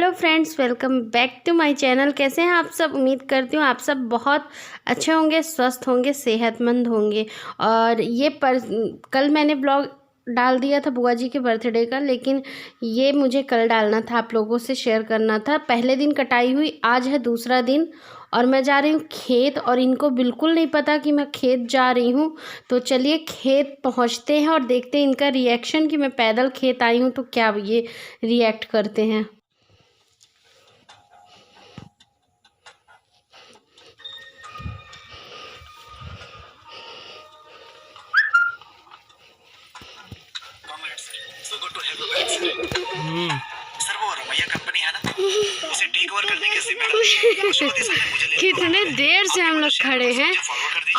Hello friends, welcome back to my channel. कैसे हैं आप सब? उम्मीद करती हूँ आप सब बहुत अच्छे होंगे, स्वस्थ होंगे, सेहतमंद होंगे। और कल मैंने ब्लॉग डाल दिया था बुआ जी के बर्थडे का, लेकिन ये मुझे कल डालना था, आप लोगों से शेयर करना था। पहले दिन कटाई हुई, आज है दूसरा दिन और मैं जा रही हूँ खेत, और इनको बिल्कुल नहीं पता कि मैं खेत जा रही हूँ। तो चलिए खेत पहुँचते हैं और देखते हैं इनका रिएक्शन कि मैं पैदल खेत आई हूँ तो क्या ये रिएक्ट करते हैं। सर वो रमैया कंपनी है ना, उसे टेक ओवर करने की जिम्मेदारी कितने देर से हम लोग खड़े हैं,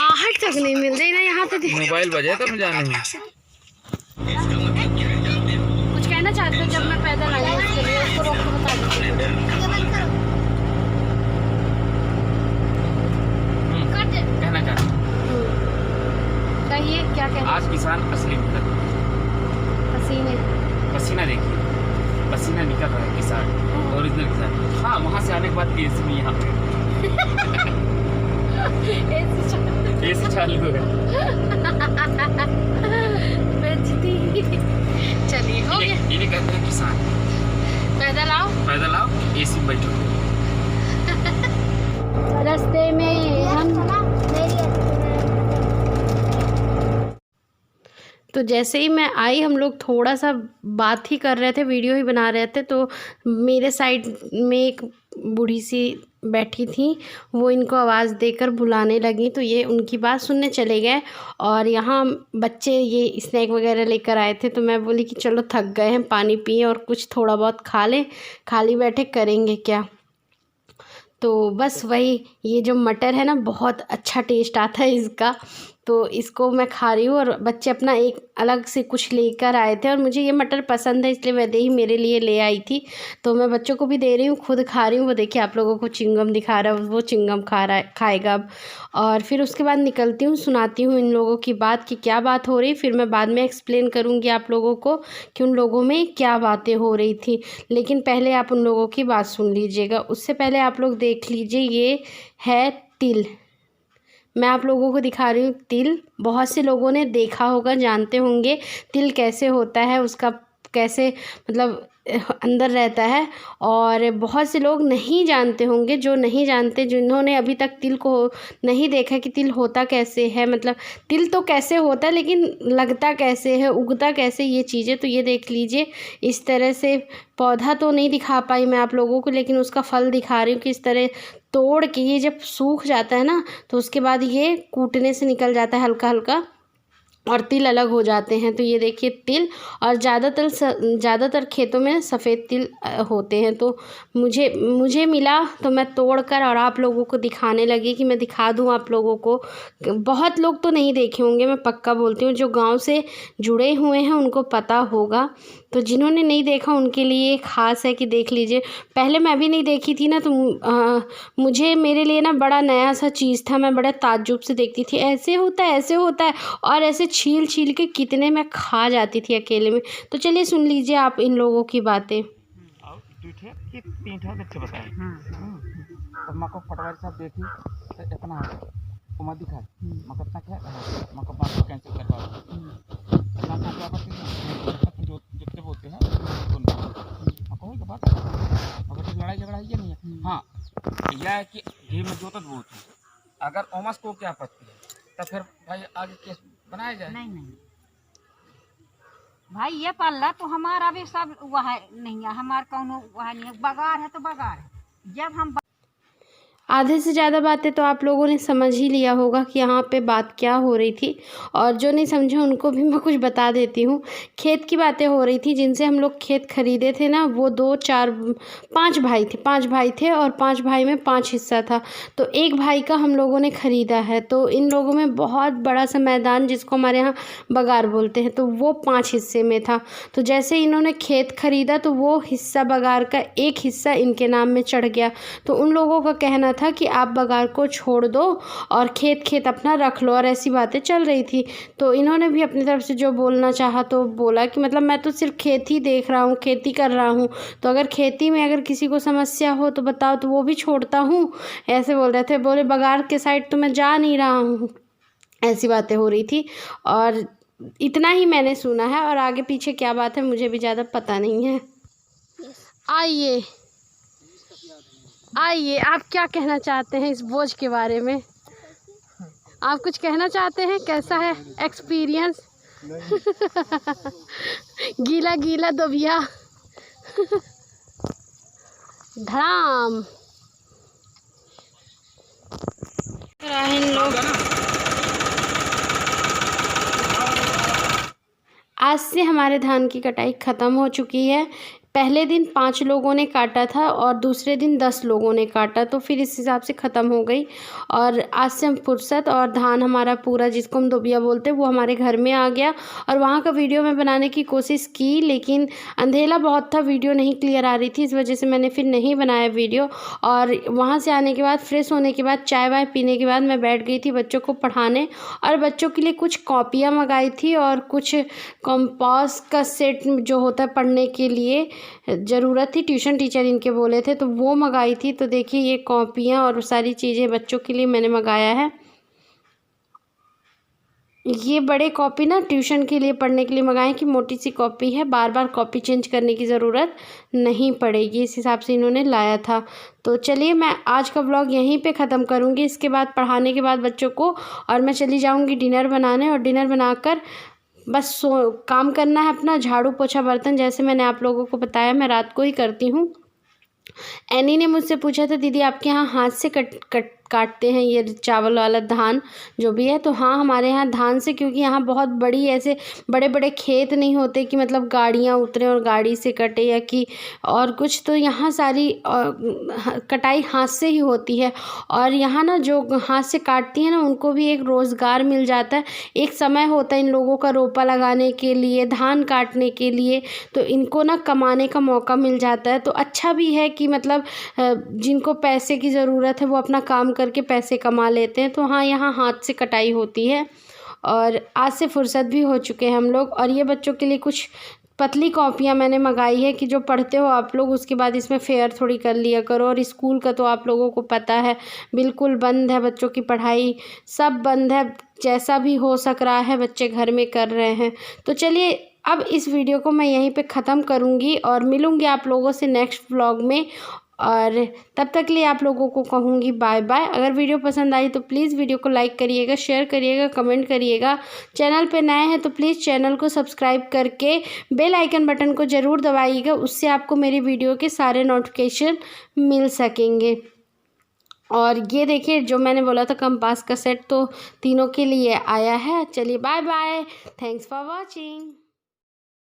आहट तक नहीं मिल रही ना यहाँ पे। मोबाइल बजे तो जाने में कुछ कहना चाहते हो? जब मैं पैदल आई हूँ उसके लिए उसको रोक के बता दीजिए। कहना चाहते कहिए, क्या कहना? आज किसान असली मेहनत, पसीना देखिए, पसीना निकल रहा है किसान, ओरिजिनल किसान। हाँ, वहाँ से आने के बाद एसी में यहाँ पे एसी चालू है। चलिए हो गया। इन्हें कहते हैं किसान। पैदल आओ, एसी में बैठो। रास्ते में हम तो जैसे ही मैं आई, हम लोग थोड़ा सा बात ही कर रहे थे, वीडियो ही बना रहे थे, तो मेरे साइड में एक बूढ़ी सी बैठी थी, वो इनको आवाज़ देकर बुलाने लगी, तो ये उनकी बात सुनने चले गए। और यहाँ बच्चे ये स्नैक वगैरह लेकर आए थे, तो मैं बोली कि चलो थक गए हैं, पानी पिए और कुछ थोड़ा बहुत खा लें, खाली बैठे करेंगे क्या। तो बस वही, ये जो मटर है ना, बहुत अच्छा टेस्ट आता है इसका, तो इसको मैं खा रही हूँ। और बच्चे अपना एक अलग से कुछ लेकर आए थे, और मुझे ये मटर पसंद है, इसलिए वैसे ही मेरे लिए ले आई थी, तो मैं बच्चों को भी दे रही हूँ, खुद खा रही हूँ। वो देखिए, आप लोगों को चिंगम दिखा रहा है, वो चिंगम खाएगा अब। और फिर उसके बाद निकलती हूँ, सुनाती हूँ इन लोगों की बात कि क्या बात हो रही, फिर मैं बाद में एक्सप्लेन करूँगी आप लोगों को कि उन लोगों में क्या बातें हो रही थी। लेकिन पहले आप उन लोगों की बात सुन लीजिएगा, उससे पहले आप लोग देख लीजिए, ये है तिल। मैं आप लोगों को दिखा रही हूँ तिल। बहुत से लोगों ने देखा होगा, जानते होंगे तिल कैसे होता है, उसका कैसे मतलब अंदर रहता है। और बहुत से लोग नहीं जानते होंगे, जो नहीं जानते, जिन्होंने अभी तक तिल को नहीं देखा कि तिल होता कैसे है, मतलब तिल तो कैसे होता है लेकिन लगता कैसे है, उगता कैसे, ये चीज़ें तो ये देख लीजिए। इस तरह से पौधा तो नहीं दिखा पाई मैं आप लोगों को, लेकिन उसका फल दिखा रही हूँ कि इस तरह तोड़ के, ये जब सूख जाता है ना, तो उसके बाद ये कूटने से निकल जाता है हल्का हल्का, और तिल अलग हो जाते हैं। तो ये देखिए तिल, और ज़्यादातर खेतों में सफ़ेद तिल होते हैं। तो मुझे मिला, तो मैं तोड़कर और आप लोगों को दिखाने लगी कि मैं दिखा दूं आप लोगों को। बहुत लोग तो नहीं देखे होंगे, मैं पक्का बोलती हूँ, जो गांव से जुड़े हुए हैं उनको पता होगा, तो जिन्होंने नहीं देखा उनके लिए ख़ास है कि देख लीजिए। पहले मैं भी नहीं देखी थी ना, तो मुझे, मेरे लिए ना बड़ा नया सा चीज़ था, मैं बड़ा ताज्जुब से देखती थी, ऐसे होता है, ऐसे होता है, और ऐसे छील छील के कितने मैं खा जाती थी अकेले में। तो चलिए सुन लीजिए आप इन लोगों की बातें। तो माँ को पटवारी साहब देखी तो इतना उम्र दिखा मगर तक है मगर बात को कैंसिल करवा जो जितने बोलते हैं कोई बात मगर तो लड़ाई झगड़ा ये नहीं है। हाँ, यह है कि घी में जोतत बहुत है, अगर ओमस को क्या आपत्ति है, तो फिर भाई आगे केस बनाया जाए। नहीं भाई, ये पल्ला तो हमारा भी सब वह नहीं है, हमारा कौन वह नहीं है, बगार है तो बगार है। जब हम आधे से ज़्यादा बातें तो आप लोगों ने समझ ही लिया होगा कि यहाँ पे बात क्या हो रही थी, और जो नहीं समझे उनको भी मैं कुछ बता देती हूँ। खेत की बातें हो रही थी, जिनसे हम लोग खेत खरीदे थे ना, वो 2 4 5 भाई थे, 5 भाई थे, और 5 भाई में 5 हिस्सा था। तो एक भाई का हम लोगों ने ख़रीदा है, तो इन लोगों में बहुत बड़ा सा मैदान, जिसको हमारे यहाँ बगार बोलते हैं, तो वो 5 हिस्से में था। तो जैसे इन्होंने खेत खरीदा, तो वो हिस्सा बगार का एक हिस्सा इनके नाम में चढ़ गया। तो उन लोगों का कहना था था कि आप बगार को छोड़ दो और खेत अपना रख लो, और ऐसी बातें चल रही थी। तो इन्होंने भी अपनी तरफ से जो बोलना चाहा तो बोला कि मतलब मैं तो सिर्फ खेत ही देख रहा हूँ, खेती कर रहा हूँ, तो अगर खेती में अगर किसी को समस्या हो तो बताओ, तो वो भी छोड़ता हूँ, ऐसे बोल रहे थे। बोले बगार के साइड तो मैं जा नहीं रहा हूँ, ऐसी बातें हो रही थी। और इतना ही मैंने सुना है, और आगे पीछे क्या बात है मुझे भी ज़्यादा पता नहीं है। आइए आइए, आप क्या कहना चाहते हैं इस बोझ के बारे में? आप कुछ कहना चाहते हैं? कैसा है एक्सपीरियंस? गीला गीला दोबिया धड़ाम लोग। आज से हमारे धान की कटाई ख़त्म हो चुकी है। पहले दिन 5 लोगों ने काटा था और दूसरे दिन 10 लोगों ने काटा, तो फिर इस हिसाब से ख़त्म हो गई। और आज से हम फुर्सत, और धान हमारा पूरा, जिसको हम दोबिया बोलते हैं, वो हमारे घर में आ गया। और वहाँ का वीडियो मैं बनाने की कोशिश की, लेकिन अंधेला बहुत था, वीडियो नहीं क्लियर आ रही थी, इस वजह से मैंने फिर नहीं बनाया वीडियो। और वहाँ से आने के बाद, फ्रेश होने के बाद, चाय वाय पीने के बाद मैं बैठ गई थी बच्चों को पढ़ाने, और बच्चों के लिए कुछ कॉपियाँ मंगाई थी और कुछ कंपास का सेट जो होता है पढ़ने के लिए ज़रूरत थी, ट्यूशन टीचर इनके बोले थे, तो वो मंगाई थी। तो देखिए ये कॉपियाँ और सारी चीज़ें बच्चों के लिए मैंने मंगाया है। ये बड़े कॉपी ना ट्यूशन के लिए, पढ़ने के लिए मंगाए कि मोटी सी कॉपी है, बार बार कॉपी चेंज करने की ज़रूरत नहीं पड़ेगी, इस हिसाब से इन्होंने लाया था। तो चलिए मैं आज का व्लॉग यहीं पे ख़त्म करूँगी। इसके बाद पढ़ाने के बाद बच्चों को, और मैं चली जाऊँगी डिनर बनाने, और डिनर बनाकर बस काम करना है अपना, झाड़ू पोछा बर्तन, जैसे मैंने आप लोगों को बताया मैं रात को ही करती हूँ। एनी ने मुझसे पूछा था दीदी आपके यहाँ हाथ से काटते हैं ये चावल वाला धान जो भी है? तो हाँ, हमारे यहाँ धान से, क्योंकि यहाँ बहुत बड़ी ऐसे बड़े बड़े खेत नहीं होते कि मतलब गाड़ियाँ उतरें और गाड़ी से कटे या कि और कुछ, तो यहाँ सारी कटाई हाथ से ही होती है। और यहाँ ना जो हाथ से काटती हैं ना, उनको भी एक रोज़गार मिल जाता है। एक समय होता है इन लोगों का रोपा लगाने के लिए, धान काटने के लिए, तो इनको ना कमाने का मौका मिल जाता है। तो अच्छा भी है कि मतलब जिनको पैसे की ज़रूरत है वो अपना काम करके पैसे कमा लेते हैं। तो हाँ, यहाँ हाथ से कटाई होती है, और आज से फुर्सत भी हो चुके हैं हम लोग। और ये बच्चों के लिए कुछ पतली कॉपियाँ मैंने मंगाई है कि जो पढ़ते हो आप लोग, उसके बाद इसमें फेयर थोड़ी कर लिया करो। और स्कूल का तो आप लोगों को पता है बिल्कुल बंद है, बच्चों की पढ़ाई सब बंद है, जैसा भी हो सक रहा है बच्चे घर में कर रहे हैं। तो चलिए अब इस वीडियो को मैं यहीं पे ख़त्म करूँगी, और मिलूँगी आप लोगों से नेक्स्ट व्लॉग में। और तब तक के लिए आप लोगों को कहूँगी बाय बाय। अगर वीडियो पसंद आई तो प्लीज़ वीडियो को लाइक करिएगा, शेयर करिएगा, कमेंट करिएगा। चैनल पे नए हैं तो प्लीज़ चैनल को सब्सक्राइब करके बेल आइकन बटन को ज़रूर दबाइएगा, उससे आपको मेरी वीडियो के सारे नोटिफिकेशन मिल सकेंगे। और ये देखिए जो मैंने बोला था कंपास का सेट, तो तीनों के लिए आया है। चलिए bye bye, thanks for watching.